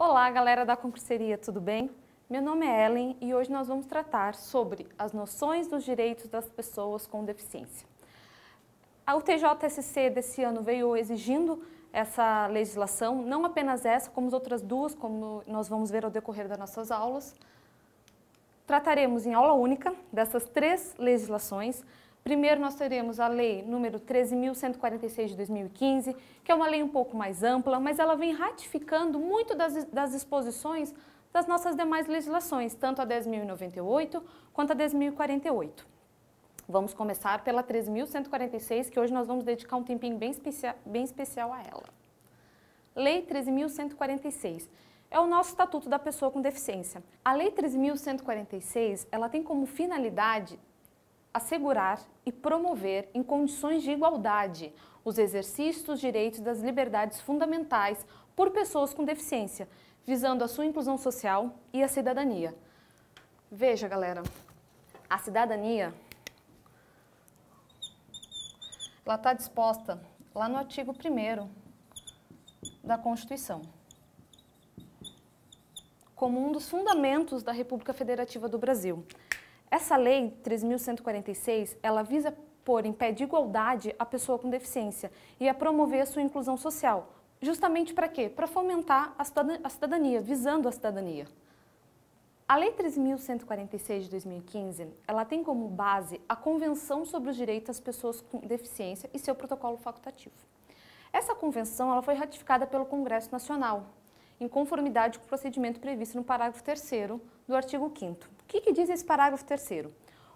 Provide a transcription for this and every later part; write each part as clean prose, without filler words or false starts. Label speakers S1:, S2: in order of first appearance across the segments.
S1: Olá, galera da concurseria, tudo bem? Meu nome é Ellen e hoje nós vamos tratar sobre as noções dos direitos das pessoas com deficiência. O TJSC desse ano veio exigindo essa legislação, não apenas essa, como as outras duas, como nós vamos ver ao decorrer das nossas aulas. Trataremos em aula única dessas três legislações. Primeiro nós teremos a lei número 13.146 de 2015, que é uma lei um pouco mais ampla, mas ela vem ratificando muito das disposições das nossas demais legislações, tanto a 10.098 quanto a 10.048. Vamos começar pela 13.146, que hoje nós vamos dedicar um tempinho bem especial a ela. Lei 13.146. É o nosso Estatuto da Pessoa com Deficiência. A Lei 13.146, ela tem como finalidade assegurar e promover em condições de igualdade os exercícios dos direitos e das liberdades fundamentais por pessoas com deficiência, visando a sua inclusão social e a cidadania. Veja, galera, a cidadania, ela está disposta lá no artigo 1º da Constituição, como um dos fundamentos da República Federativa do Brasil. Essa lei 13.146, ela visa pôr em pé de igualdade a pessoa com deficiência e a promover a sua inclusão social. Justamente para quê? Para fomentar a cidadania, visando a cidadania. A Lei 13.146 de 2015, ela tem como base a Convenção sobre os Direitos das Pessoas com Deficiência e seu protocolo facultativo. Essa convenção ela foi ratificada pelo Congresso Nacional, em conformidade com o procedimento previsto no parágrafo 3º do artigo 5º. O que diz esse parágrafo 3º?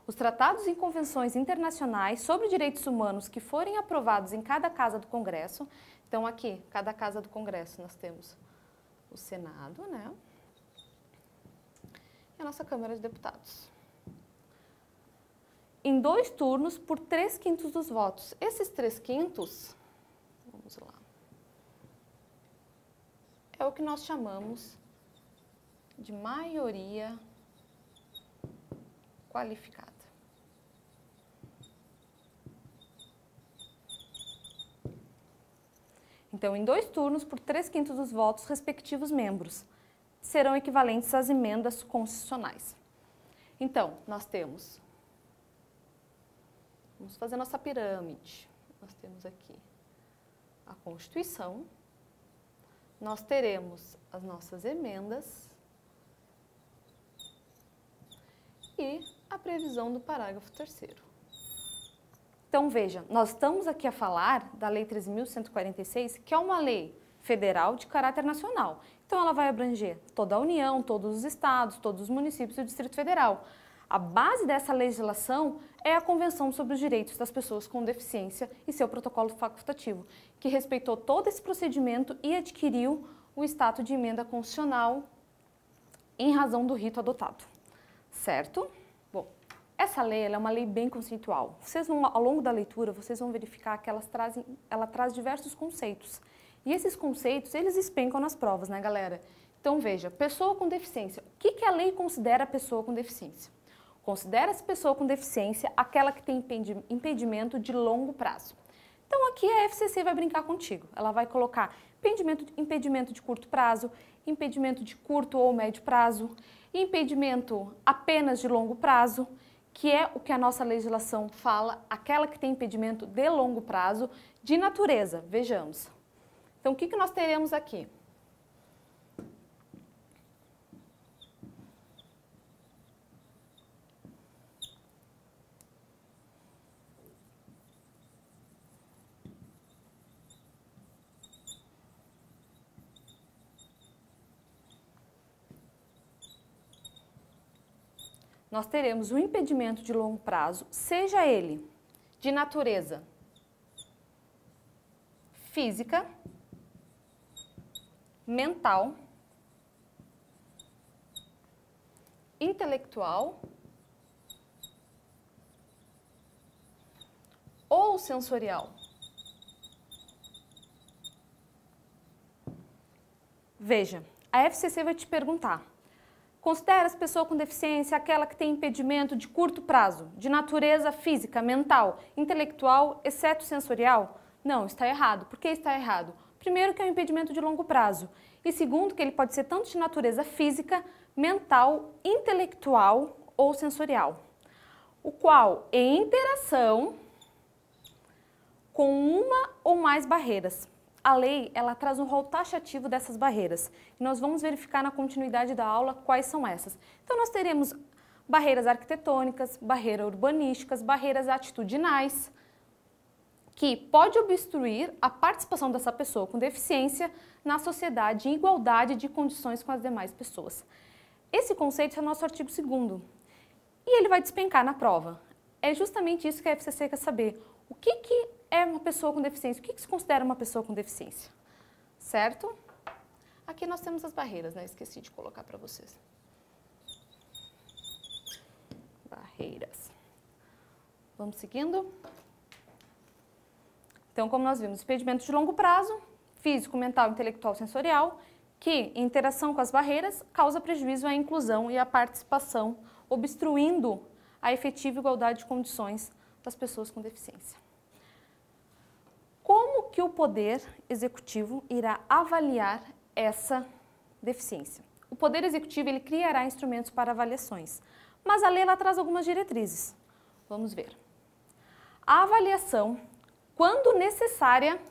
S1: Os tratados e convenções internacionais sobre direitos humanos que forem aprovados em cada casa do Congresso, então aqui, cada casa do Congresso, nós temos o Senado, né? E a nossa Câmara de Deputados. Em 2 turnos por 3/5 dos votos. Esses 3/5, vamos lá, é o que nós chamamos de maioria qualificada. Então, em 2 turnos, por 3/5 dos votos, respectivos membros serão equivalentes às emendas constitucionais. Então, nós temos, vamos fazer nossa pirâmide. Nós temos aqui a Constituição, nós teremos as nossas emendas e a previsão do parágrafo 3º. Então, veja, nós estamos aqui a falar da Lei 13.146, que é uma lei federal de caráter nacional. Então, ela vai abranger toda a União, todos os estados, todos os municípios e o Distrito Federal. A base dessa legislação é a Convenção sobre os Direitos das Pessoas com Deficiência e seu protocolo facultativo, que respeitou todo esse procedimento e adquiriu o status de emenda constitucional em razão do rito adotado. Certo? Bom, essa lei ela é uma lei bem conceitual. Vocês vão, ao longo da leitura, vocês vão verificar que ela traz diversos conceitos. E esses conceitos, eles despencam nas provas, né, galera? Então, veja, pessoa com deficiência. O que a lei considera pessoa com deficiência? Considera-se pessoa com deficiência aquela que tem impedimento de longo prazo. Então, aqui a FCC vai brincar contigo. Ela vai colocar impedimento de curto prazo, impedimento de curto ou médio prazo, impedimento apenas de longo prazo, que é o que a nossa legislação fala, aquela que tem impedimento de longo prazo, de natureza. Vejamos. Então, o que nós teremos aqui? Nós teremos um impedimento de longo prazo, seja ele de natureza física, mental, intelectual ou sensorial. Veja, a FCC vai te perguntar: considera-se pessoa com deficiência aquela que tem impedimento de curto prazo, de natureza física, mental, intelectual, exceto sensorial? Não, está errado. Por que está errado? Primeiro, que é um impedimento de longo prazo. E segundo, que ele pode ser tanto de natureza física, mental, intelectual ou sensorial. O qual, em interação com uma ou mais barreiras. A lei, ela traz um rol taxativo dessas barreiras. E nós vamos verificar na continuidade da aula quais são essas. Então, nós teremos barreiras arquitetônicas, barreiras urbanísticas, barreiras atitudinais, que pode obstruir a participação dessa pessoa com deficiência na sociedade em igualdade de condições com as demais pessoas. Esse conceito é o nosso artigo 2º e ele vai despencar na prova. É justamente isso que a FCC quer saber. O que é uma pessoa com deficiência? O que se considera uma pessoa com deficiência? Certo? Aqui nós temos as barreiras, né? Esqueci de colocar para vocês. Barreiras. Vamos seguindo? Então, como nós vimos, impedimento de longo prazo, físico, mental, intelectual, sensorial, que, em interação com as barreiras, causa prejuízo à inclusão e à participação, obstruindo a efetiva igualdade de condições das pessoas com deficiência. Como que o Poder Executivo irá avaliar essa deficiência? O Poder Executivo ele criará instrumentos para avaliações, mas a lei ela traz algumas diretrizes. Vamos ver. A avaliação, quando necessária,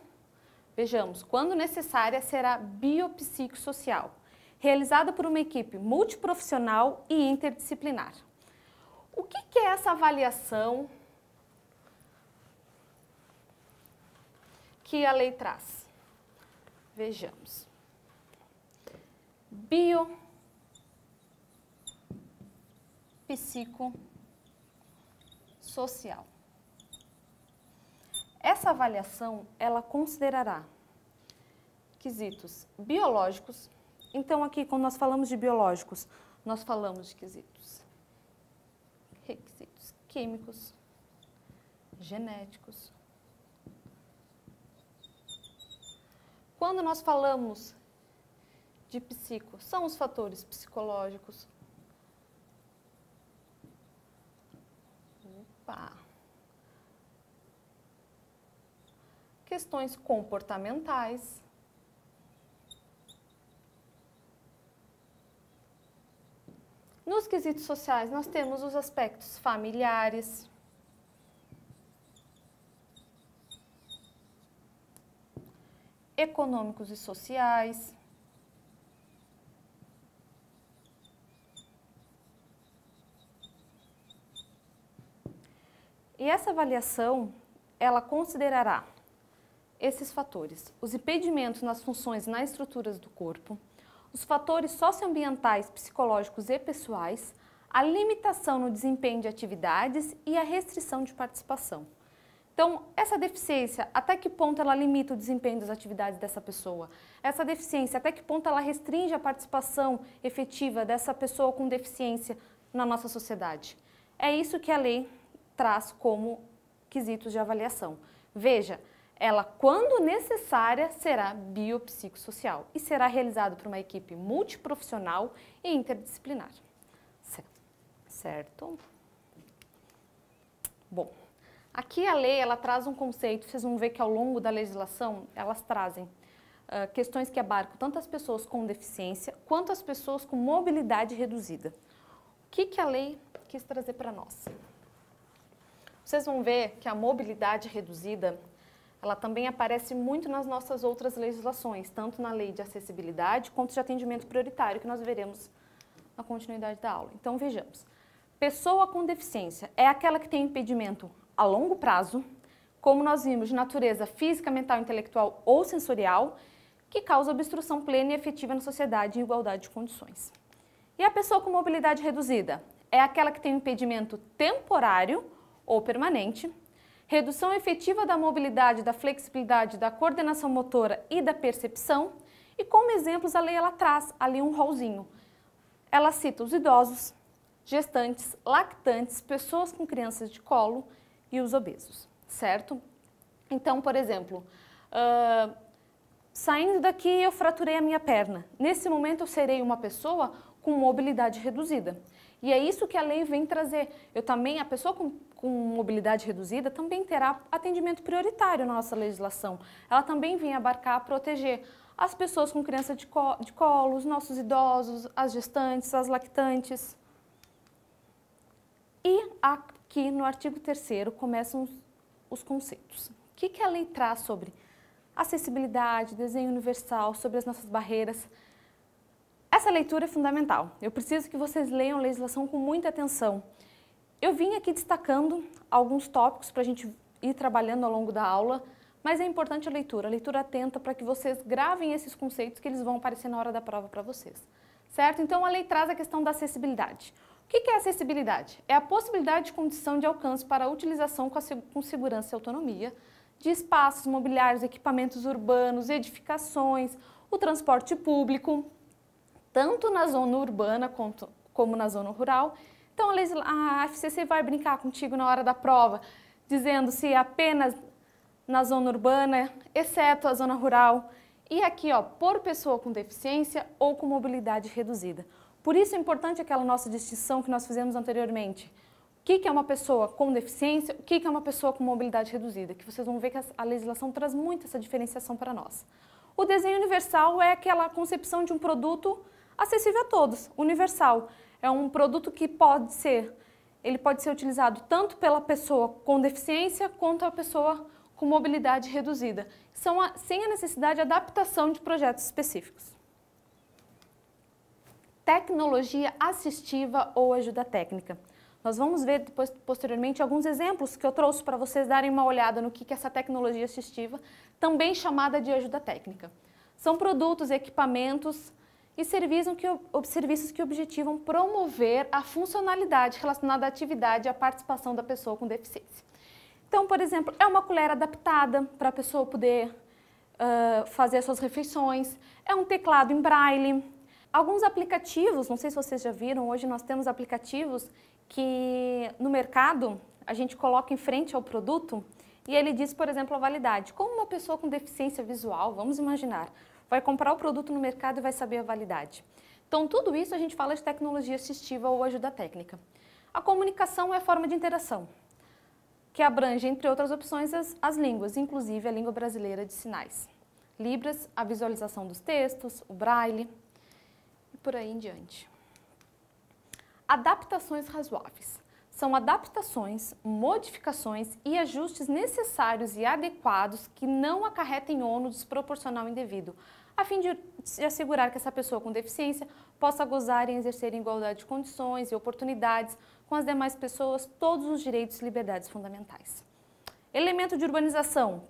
S1: vejamos, quando necessária será biopsicossocial, realizada por uma equipe multiprofissional e interdisciplinar. O que é essa avaliação que a lei traz? Vejamos. Biopsicossocial. Essa avaliação, ela considerará quesitos biológicos. Então, aqui, quando nós falamos de biológicos, nós falamos de requisitos químicos, genéticos. Quando nós falamos de psico, são os fatores psicológicos. Questões comportamentais. Nos quesitos sociais, nós temos os aspectos familiares, econômicos e sociais, e essa avaliação, ela considerará esses fatores, os impedimentos nas funções e nas estruturas do corpo, os fatores socioambientais, psicológicos e pessoais, a limitação no desempenho de atividades e a restrição de participação. Então, essa deficiência, até que ponto ela limita o desempenho das atividades dessa pessoa? Essa deficiência, até que ponto ela restringe a participação efetiva dessa pessoa com deficiência na nossa sociedade? É isso que a lei traz como quesitos de avaliação. Veja, ela, quando necessária, será biopsicossocial e será realizado por uma equipe multiprofissional e interdisciplinar. Certo? Bom, aqui a lei ela traz um conceito, vocês vão ver que ao longo da legislação elas trazem questões que abarcam tanto as pessoas com deficiência quanto as pessoas com mobilidade reduzida. O que a lei quis trazer para nós? Vocês vão ver que a mobilidade reduzida ela também aparece muito nas nossas outras legislações, tanto na lei de acessibilidade quanto de atendimento prioritário, que nós veremos na continuidade da aula. Então, vejamos. Pessoa com deficiência é aquela que tem impedimento a longo prazo, como nós vimos, de natureza física, mental, intelectual ou sensorial, que causa obstrução plena e efetiva na sociedade em igualdade de condições. E a pessoa com mobilidade reduzida é aquela que tem um impedimento temporário ou permanente, redução efetiva da mobilidade, da flexibilidade, da coordenação motora e da percepção. E como exemplos, a lei ela traz ali um rolzinho. Ela cita os idosos, gestantes, lactantes, pessoas com crianças de colo e os obesos, certo? Então, por exemplo, saindo daqui eu fraturei a minha perna. Nesse momento eu serei uma pessoa com mobilidade reduzida. E é isso que a lei vem trazer. A pessoa com com mobilidade reduzida também terá atendimento prioritário na nossa legislação. Ela também vem abarcar, proteger as pessoas com criança de colo, os nossos idosos, as gestantes, as lactantes. E aqui no artigo 3º começam os conceitos. O que a lei traz sobre acessibilidade, desenho universal, sobre as nossas barreiras? Essa leitura é fundamental. Eu preciso que vocês leiam a legislação com muita atenção. Eu vim aqui destacando alguns tópicos para a gente ir trabalhando ao longo da aula, mas é importante a leitura atenta para que vocês gravem esses conceitos que eles vão aparecer na hora da prova para vocês. Certo? Então a lei traz a questão da acessibilidade. O que é acessibilidade? É a possibilidade de condição de alcance para a utilização com segurança e autonomia de espaços mobiliários, equipamentos urbanos, edificações, o transporte público, tanto na zona urbana como na zona rural. Então a FCC vai brincar contigo na hora da prova, dizendo se é apenas na zona urbana, exceto a zona rural. E aqui, ó, por pessoa com deficiência ou com mobilidade reduzida. Por isso é importante aquela nossa distinção que nós fizemos anteriormente. O que é uma pessoa com deficiência, o que é uma pessoa com mobilidade reduzida? Que vocês vão ver que a legislação traz muito essa diferenciação para nós. O desenho universal é aquela concepção de um produto acessível a todos, universal. É um produto que pode ser utilizado tanto pela pessoa com deficiência quanto a pessoa com mobilidade reduzida, sem a necessidade de adaptação de projetos específicos. Tecnologia assistiva ou ajuda técnica. Nós vamos ver depois, posteriormente, alguns exemplos que eu trouxe para vocês darem uma olhada no que é essa tecnologia assistiva, também chamada de ajuda técnica. São produtos, equipamentos e serviços que objetivam promover a funcionalidade relacionada à atividade e à participação da pessoa com deficiência. Então, por exemplo, é uma colher adaptada para a pessoa poder fazer as suas refeições, é um teclado em braille. Alguns aplicativos, não sei se vocês já viram, hoje nós temos aplicativos que no mercado a gente coloca em frente ao produto e ele diz, por exemplo, a validade. Como uma pessoa com deficiência visual, vamos imaginar, vai comprar o produto no mercado e vai saber a validade. Então, tudo isso a gente fala de tecnologia assistiva ou ajuda técnica. A comunicação é a forma de interação, que abrange, entre outras opções, as línguas, inclusive a língua brasileira de sinais. Libras, a visualização dos textos, o braille e por aí em diante. Adaptações razoáveis. São adaptações, modificações e ajustes necessários e adequados que não acarretem ônus desproporcional indevido, a fim de assegurar que essa pessoa com deficiência possa gozar e exercer em igualdade de condições e oportunidades com as demais pessoas todos os direitos e liberdades fundamentais. Elemento de urbanização,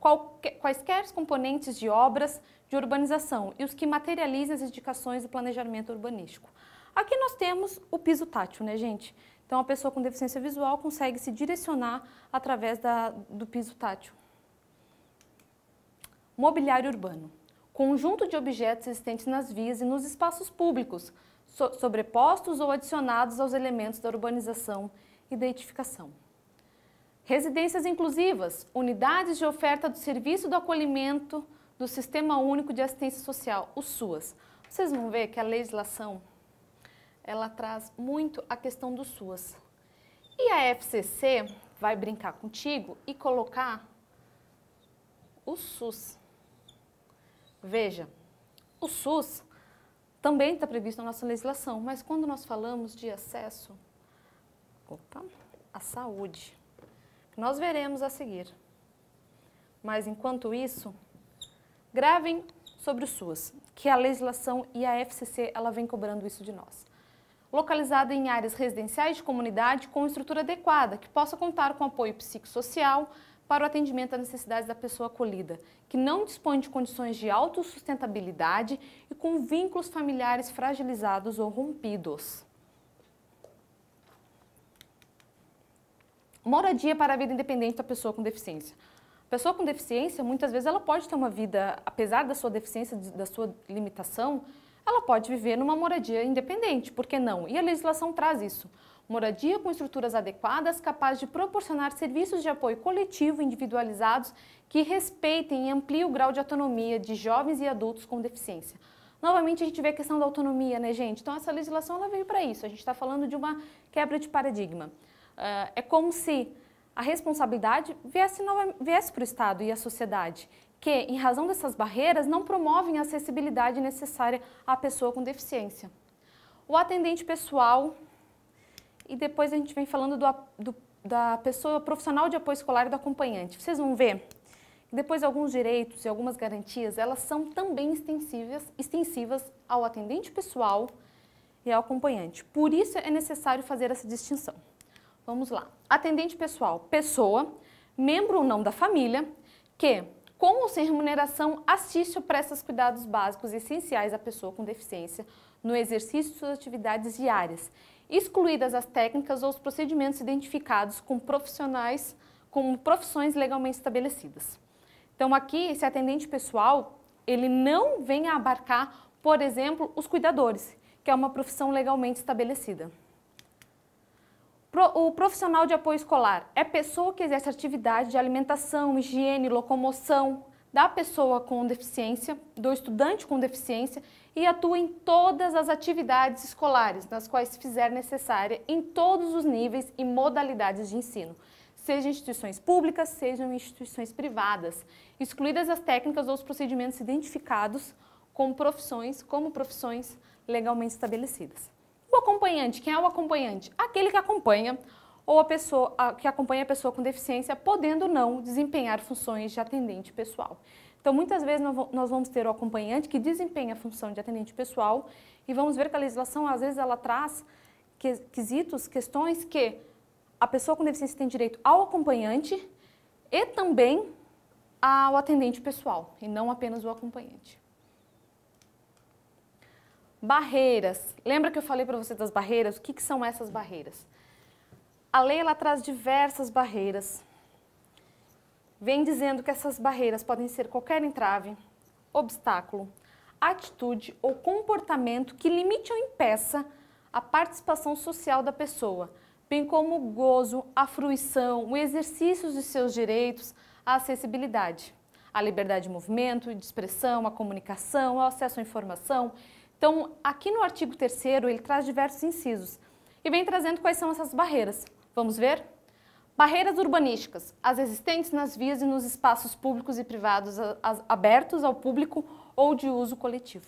S1: quaisquer componentes de obras de urbanização e os que materializem as indicações do planejamento urbanístico. Aqui nós temos o piso tátil, né, gente? Então, a pessoa com deficiência visual consegue se direcionar através do piso tátil. Mobiliário urbano. Conjunto de objetos existentes nas vias e nos espaços públicos, sobrepostos ou adicionados aos elementos da urbanização e da edificação. Residências inclusivas, unidades de oferta do Serviço do Acolhimento do Sistema Único de Assistência Social, o SUAS. Vocês vão ver que a legislação, ela traz muito a questão do SUAS. E a FCC vai brincar contigo e colocar o SUS. Veja, o SUS também está previsto na nossa legislação, mas quando nós falamos de acesso à saúde, nós veremos a seguir. Mas, enquanto isso, gravem sobre o SUS, que a legislação e a FCC ela vem cobrando isso de nós. Localizado em áreas residenciais de comunidade com estrutura adequada, que possa contar com apoio psicossocial para o atendimento às necessidades da pessoa acolhida, que não dispõe de condições de autossustentabilidade e com vínculos familiares fragilizados ou rompidos. Moradia para a vida independente da pessoa com deficiência. A pessoa com deficiência, muitas vezes, ela pode ter uma vida, apesar da sua deficiência, da sua limitação, ela pode viver numa moradia independente, por que não? E a legislação traz isso. Moradia com estruturas adequadas, capaz de proporcionar serviços de apoio coletivo individualizados que respeitem e ampliem o grau de autonomia de jovens e adultos com deficiência. Novamente, a gente vê a questão da autonomia, né, gente? Então, essa legislação ela veio para isso. A gente está falando de uma quebra de paradigma. É como se a responsabilidade viesse para o Estado e a sociedade, que, em razão dessas barreiras, não promovem a acessibilidade necessária à pessoa com deficiência. O atendente pessoal, e depois a gente vem falando da pessoa profissional de apoio escolar e do acompanhante. Vocês vão ver que depois alguns direitos e algumas garantias, elas são também extensivas ao atendente pessoal e ao acompanhante. Por isso é necessário fazer essa distinção. Vamos lá. Atendente pessoal, pessoa, membro ou não da família, que, com ou sem remuneração, assiste ou presta os cuidados básicos essenciais à pessoa com deficiência no exercício de suas atividades diárias, excluídas as técnicas ou os procedimentos identificados como profissões legalmente estabelecidas. Então aqui, esse atendente pessoal, ele não vem a abarcar, por exemplo, os cuidadores, que é uma profissão legalmente estabelecida. O profissional de apoio escolar é pessoa que exerce atividade de alimentação, higiene, locomoção da pessoa com deficiência, do estudante com deficiência e atua em todas as atividades escolares, nas quais se fizer necessária em todos os níveis e modalidades de ensino, seja instituições públicas, sejam instituições privadas, excluídas as técnicas ou os procedimentos identificados como profissões legalmente estabelecidas. O acompanhante, quem é o acompanhante? Aquele que acompanha que acompanha a pessoa com deficiência, podendo não desempenhar funções de atendente pessoal. Então, muitas vezes nós vamos ter o acompanhante que desempenha a função de atendente pessoal e vamos ver que a legislação, às vezes, ela traz questões que a pessoa com deficiência tem direito ao acompanhante e também ao atendente pessoal, e não apenas o acompanhante. Barreiras. Lembra que eu falei para você das barreiras? O que são essas barreiras? A lei ela traz diversas barreiras. Vem dizendo que essas barreiras podem ser qualquer entrave, obstáculo, atitude ou comportamento que limite ou impeça a participação social da pessoa, bem como o gozo, a fruição, o exercício de seus direitos, a acessibilidade, a liberdade de movimento, de expressão, a comunicação, o acesso à informação. Então, aqui no artigo 3º, ele traz diversos incisos e vem trazendo quais são essas barreiras. Vamos ver? Barreiras urbanísticas, as existentes nas vias e nos espaços públicos e privados abertos ao público ou de uso coletivo.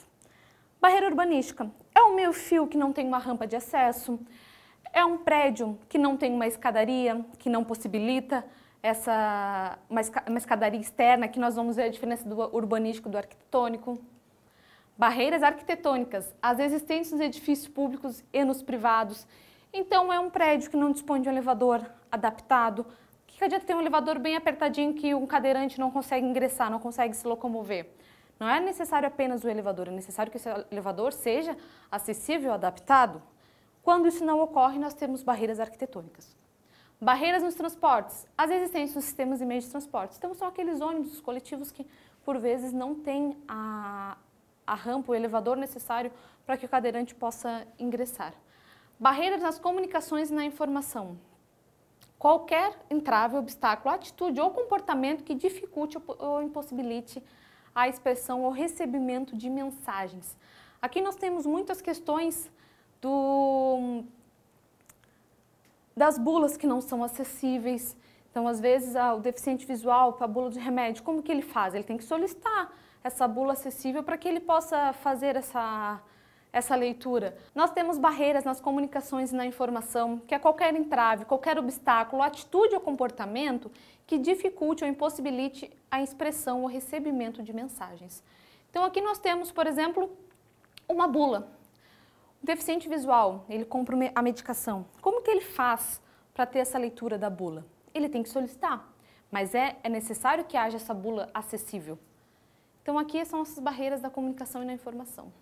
S1: Barreira urbanística é um meio-fio que não tem uma rampa de acesso, é um prédio que não tem uma escadaria, que não possibilita uma escadaria externa, que nós vamos ver a diferença do urbanístico e do arquitetônico. Barreiras arquitetônicas, as existentes nos edifícios públicos e nos privados. Então, é um prédio que não dispõe de um elevador adaptado. Que adianta ter um elevador bem apertadinho que um cadeirante não consegue ingressar, não consegue se locomover? Não é necessário apenas o elevador, é necessário que esse elevador seja acessível, adaptado. Quando isso não ocorre, nós temos barreiras arquitetônicas. Barreiras nos transportes, as existentes nos sistemas e meios de transporte. Então, são aqueles ônibus coletivos que, por vezes, não têm a rampa, o elevador necessário para que o cadeirante possa ingressar. Barreiras nas comunicações e na informação. Qualquer entrave, obstáculo, atitude ou comportamento que dificulte ou impossibilite a expressão ou recebimento de mensagens. Aqui nós temos muitas questões das bulas que não são acessíveis. Então, às vezes, o deficiente visual, para a bula de remédio, como que ele faz? Ele tem que solicitar essa bula acessível para que ele possa fazer essa leitura. Nós temos barreiras nas comunicações e na informação, que é qualquer entrave, qualquer obstáculo, atitude ou comportamento que dificulte ou impossibilite a expressão ou recebimento de mensagens. Então, aqui nós temos, por exemplo, uma bula. O deficiente visual, ele compra a medicação. Como que ele faz para ter essa leitura da bula? Ele tem que solicitar, mas é necessário que haja essa bula acessível. Então, aqui são essas barreiras da comunicação e da informação.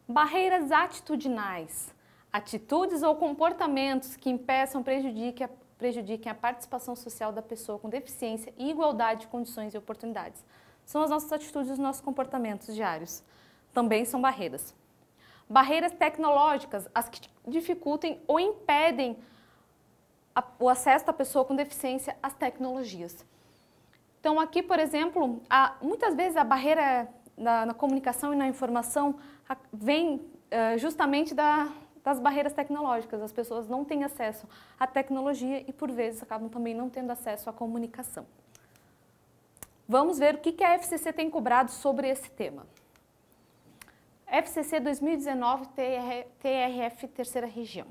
S1: Barreiras atitudinais, atitudes ou comportamentos que impeçam, prejudiquem a participação social da pessoa com deficiência e igualdade de condições e oportunidades. São as nossas atitudes e os nossos comportamentos diários. Também são barreiras. Barreiras tecnológicas, as que dificultem ou impedem o acesso da pessoa com deficiência às tecnologias. Então, aqui, por exemplo, muitas vezes a barreira na comunicação e na informação vem justamente da das barreiras tecnológicas. As pessoas não têm acesso à tecnologia e, por vezes, acabam também não tendo acesso à comunicação. Vamos ver o que a FCC tem cobrado sobre esse tema. FCC 2019, TRF, Terceira Região.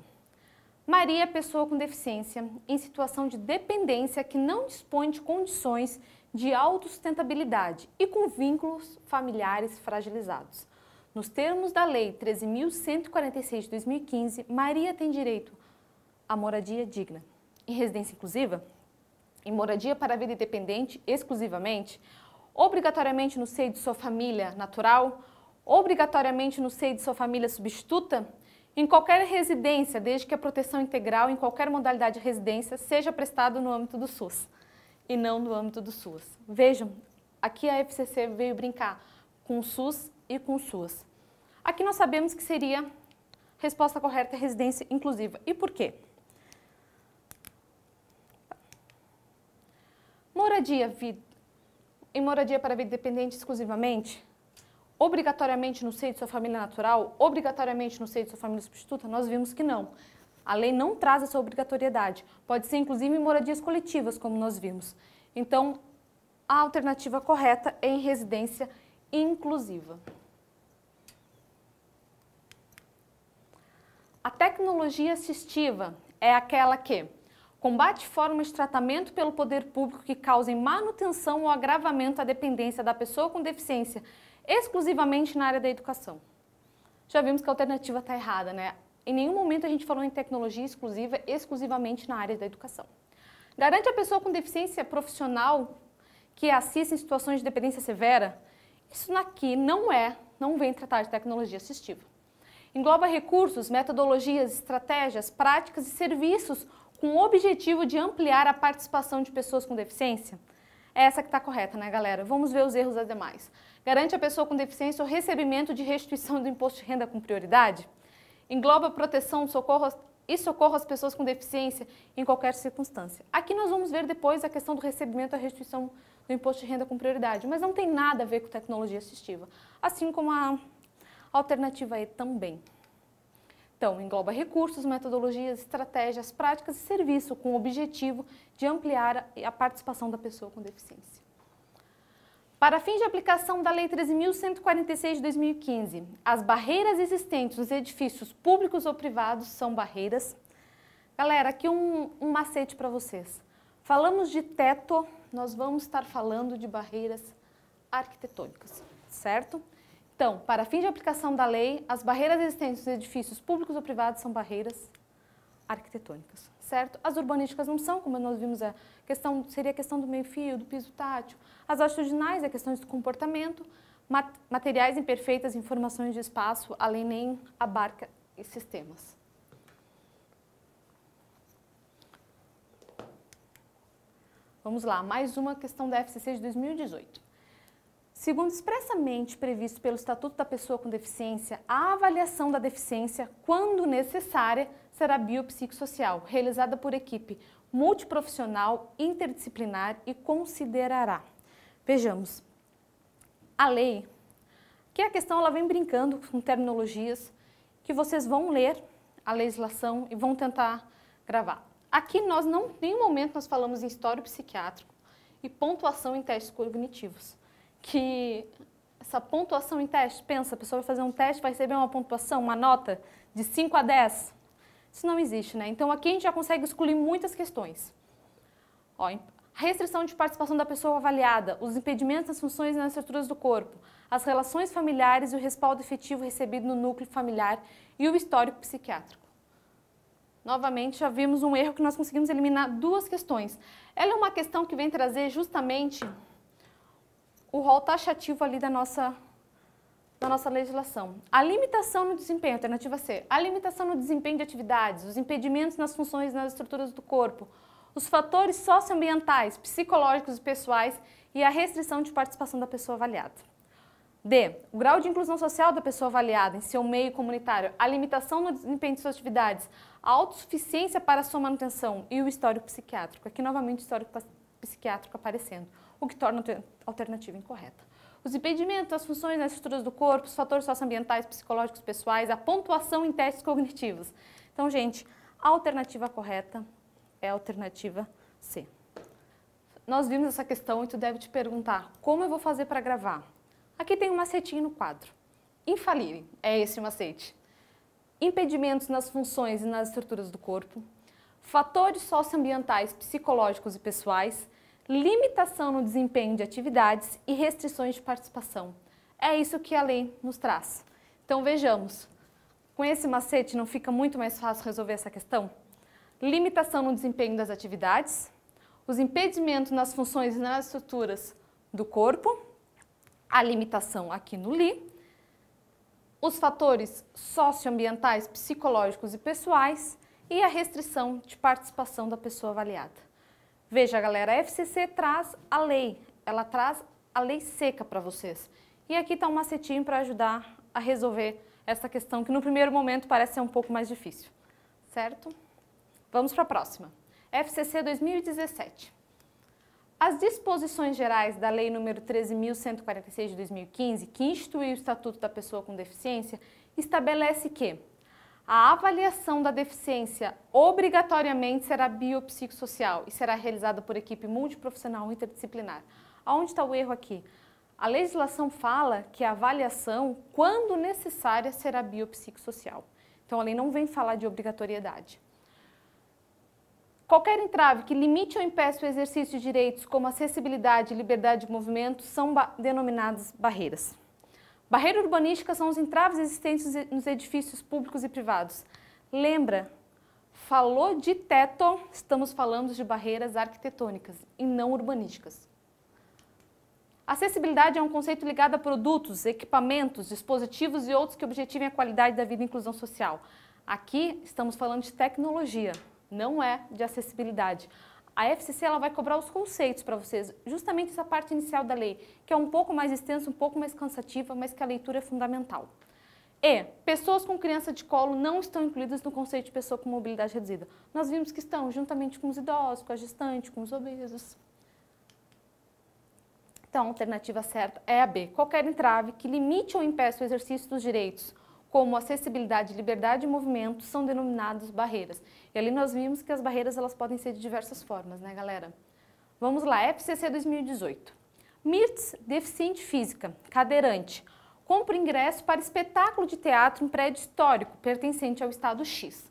S1: Maria, pessoa com deficiência em situação de dependência que não dispõe de condições de autossustentabilidade e com vínculos familiares fragilizados. Nos termos da Lei 13.146 de 2015, Maria tem direito à moradia digna, em residência inclusiva, em moradia para a vida independente exclusivamente, obrigatoriamente no seio de sua família natural, obrigatoriamente no seio de sua família substituta, em qualquer residência, desde que a proteção integral em qualquer modalidade de residência seja prestada no âmbito do SUS e não no âmbito do SUS. Vejam, aqui a FCC veio brincar com o SUS e com o SUAS. Aqui nós sabemos que seria resposta correta residência inclusiva. E por quê? Em moradia para vida dependente exclusivamente, obrigatoriamente no seio de sua família natural, obrigatoriamente no seio de sua família substituta, nós vimos que não. A lei não traz essa obrigatoriedade. Pode ser inclusive em moradias coletivas, como nós vimos. Então, a alternativa correta é em residência inclusiva. A tecnologia assistiva é aquela que combate formas de tratamento pelo poder público que causem manutenção ou agravamento da dependência da pessoa com deficiência exclusivamente na área da educação. Já vimos que a alternativa está errada, né? Em nenhum momento a gente falou em tecnologia exclusiva exclusivamente na área da educação. Garante a pessoa com deficiência profissional que assista em situações de dependência severa? Isso aqui não vem tratar de tecnologia assistiva. Engloba recursos, metodologias, estratégias, práticas e serviços com o objetivo de ampliar a participação de pessoas com deficiência? É essa que está correta, né, galera? Vamos ver os erros das demais. Garante a pessoa com deficiência o recebimento de restituição do imposto de renda com prioridade? Engloba proteção e socorro às pessoas com deficiência em qualquer circunstância. Aqui nós vamos ver depois a questão do recebimento da restituição do imposto de renda com prioridade, mas não tem nada a ver com tecnologia assistiva, assim como a alternativa E também. Então, engloba recursos, metodologias, estratégias, práticas e serviço com o objetivo de ampliar a participação da pessoa com deficiência. Para fins de aplicação da Lei 13.146 de 2015, as barreiras existentes nos edifícios públicos ou privados são barreiras. Galera, aqui um macete para vocês. Falamos de teto, nós vamos estar falando de barreiras arquitetônicas, certo? Então, para fins de aplicação da lei, as barreiras existentes nos edifícios públicos ou privados são barreiras arquitetônicas, certo? As urbanísticas não são, como nós vimos, seria a questão do meio-fio, do piso tátil. As altitudinais, a questão de comportamento, materiais imperfeitas, informações de espaço, a lei nem abarca esses sistemas. Vamos lá, mais uma questão da FCC de 2018. Segundo expressamente previsto pelo Estatuto da Pessoa com Deficiência, a avaliação da deficiência, quando necessária, será biopsicossocial, realizada por equipe multiprofissional, interdisciplinar e considerará. Vejamos, a lei, que a questão ela vem brincando com terminologias que vocês vão ler a legislação e vão tentar gravar. Aqui em nenhum momento nós falamos em histórico psiquiátrico e pontuação em testes cognitivos. Que essa pontuação em teste, pensa, a pessoa vai fazer um teste, vai receber uma pontuação, uma nota de 5 a 10. Isso não existe, né? Então aqui a gente já consegue excluir muitas questões. Ó, restrição de participação da pessoa avaliada, os impedimentos nas funções e nas estruturas do corpo, as relações familiares e o respaldo efetivo recebido no núcleo familiar e o histórico psiquiátrico. Novamente, já vimos um erro que nós conseguimos eliminar duas questões. Ela é uma questão que vem trazer justamente o rol taxativo ali da nossa legislação. A limitação no desempenho, alternativa C. A limitação no desempenho de atividades, os impedimentos nas funções e nas estruturas do corpo, os fatores socioambientais, psicológicos e pessoais e a restrição de participação da pessoa avaliada. D. O grau de inclusão social da pessoa avaliada em seu meio comunitário, a limitação no desempenho de suas atividades, a autossuficiência para sua manutenção e o histórico psiquiátrico. Aqui novamente o histórico psiquiátrico aparecendo, o que torna a alternativa incorreta. os impedimentos, as funções nas estruturas do corpo, os fatores socioambientais, psicológicos, pessoais, a pontuação em testes cognitivos. Então, gente, a alternativa correta é a alternativa C. Nós vimos essa questão e tu deve te perguntar, como eu vou fazer para gravar? Aqui tem um macetinho no quadro. Infalível, é esse o macete. Impedimentos nas funções e nas estruturas do corpo, fatores socioambientais, psicológicos e pessoais, limitação no desempenho de atividades e restrições de participação. É isso que a lei nos traz. Então vejamos, com esse macete não fica muito mais fácil resolver essa questão? Limitação no desempenho das atividades, os impedimentos nas funções e nas estruturas do corpo, a limitação aqui no LI, os fatores socioambientais, psicológicos e pessoais e a restrição de participação da pessoa avaliada. Veja, galera, a FCC traz a lei, ela traz a lei seca para vocês. E aqui está um macetinho para ajudar a resolver essa questão que no primeiro momento parece ser um pouco mais difícil, certo? Vamos para a próxima. FCC 2017. As disposições gerais da Lei nº 13.146 de 2015, que instituiu o Estatuto da Pessoa com Deficiência, estabelece que a avaliação da deficiência obrigatoriamente será biopsicossocial e será realizada por equipe multiprofissional interdisciplinar. Aonde está o erro aqui? A legislação fala que a avaliação, quando necessária, será biopsicossocial. Então, a lei não vem falar de obrigatoriedade. Qualquer entrave que limite ou impeça o exercício de direitos como acessibilidade e liberdade de movimento são denominadas barreiras. Barreiras urbanísticas são os entraves existentes nos edifícios públicos e privados. Lembra, falou de teto, estamos falando de barreiras arquitetônicas e não urbanísticas. Acessibilidade é um conceito ligado a produtos, equipamentos, dispositivos e outros que objetivem a qualidade da vida e inclusão social. Aqui estamos falando de tecnologia, não é de acessibilidade. A FCC ela vai cobrar os conceitos para vocês, justamente essa parte inicial da lei, que é um pouco mais extensa, um pouco mais cansativa, mas que a leitura é fundamental. E pessoas com criança de colo não estão incluídas no conceito de pessoa com mobilidade reduzida. Nós vimos que estão juntamente com os idosos, com a gestante, com os obesos. Então, a alternativa certa é a B. Qualquer entrave que limite ou impeça o exercício dos direitos, como acessibilidade e liberdade de movimento, são denominados barreiras. E ali nós vimos que as barreiras elas podem ser de diversas formas, né, galera? Vamos lá, FCC 2018. MIRTS, deficiente física, cadeirante, compra ingresso para espetáculo de teatro em prédio histórico pertencente ao estado X.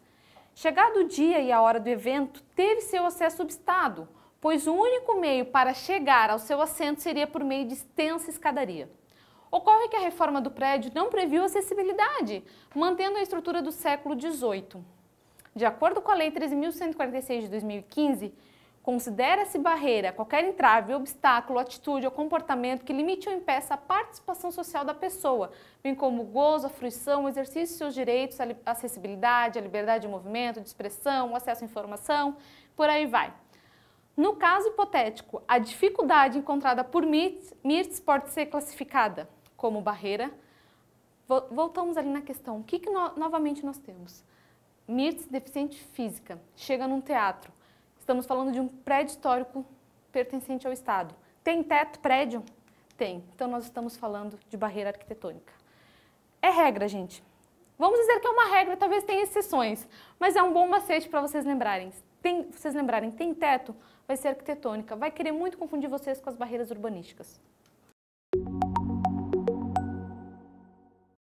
S1: Chegado o dia e a hora do evento, teve seu acesso obstado, pois o único meio para chegar ao seu assento seria por meio de extensa escadaria. Ocorre que a reforma do prédio não previu acessibilidade, mantendo a estrutura do século XVIII. De acordo com a Lei 13.146 de 2015, considera-se barreira qualquer entrave, obstáculo, atitude ou comportamento que limite ou impeça a participação social da pessoa, bem como o gozo, a fruição, o exercício de seus direitos, a acessibilidade, a liberdade de movimento, de expressão, o acesso à informação, por aí vai. No caso hipotético, a dificuldade encontrada por MIRTS pode ser classificada como barreira. Voltamos ali na questão. O que novamente nós temos? MIRTS, deficiente física, chega num teatro. Estamos falando de um prédio histórico pertencente ao Estado. Tem teto, prédio? Tem. Então, nós estamos falando de barreira arquitetônica. É regra, gente. Vamos dizer que é uma regra, talvez tenha exceções, mas é um bom macete para vocês lembrarem. Tem teto, vai ser arquitetônica. Vai querer muito confundir vocês com as barreiras urbanísticas.